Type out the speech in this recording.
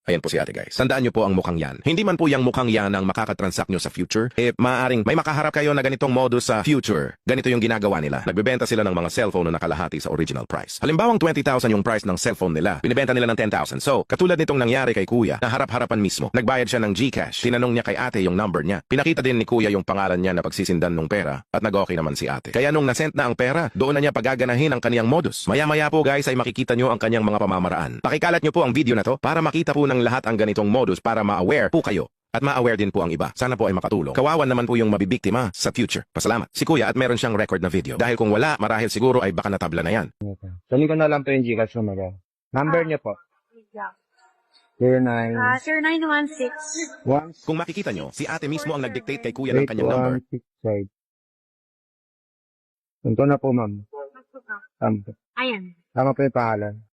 Ayan po si ate guys. Tandaan nyo po ang mukhang yan. Hindi man po yung mukhang yan ang makakatransact nyo sa future. Maaaring may makaharap kayo na ganitong modus sa future. Ganito yung ginagawa nila. Nagbebenta sila ng mga cellphone na nakalahati sa original price. Halimbawang 20,000 yung price ng cellphone nila. Binibenta nila ng 10,000. So, katulad nitong nangyari kay kuya, na harap-harapan mismo. Nagbayad siya ng GCash. Tinanong niya kay ate yung number niya. Pinakita din ni kuya yung pangalan niya na pagsisindan ng pera at nag-okay naman si ate. Kaya nung nasent na ang pera, doon na niya pagaganahin ang kaniyang modus. Maya-maya po guys ay makikita nyo ang kanyang mga pamamaraan. Pakikalat nyo po ang video na to para makita po ng lahat ang ganitong modus para ma-aware po kayo. At ma-aware din po ang iba. Sana po ay makatulong. Kawawan naman po yung mabibiktima sa future. Pasalamat. Si kuya at meron siyang record na video. Dahil kung wala, marahil siguro ay baka natabla na yan. Sali ko na lang po yung Gcash number. Number niya po. 09. Sir, 916. 1. Kung makikita nyo, si ate mismo ang nag-dictate kay kuya ng kanyang number. 8165. Ito na po, ma'am. Ayan. Tama po yung pangalan.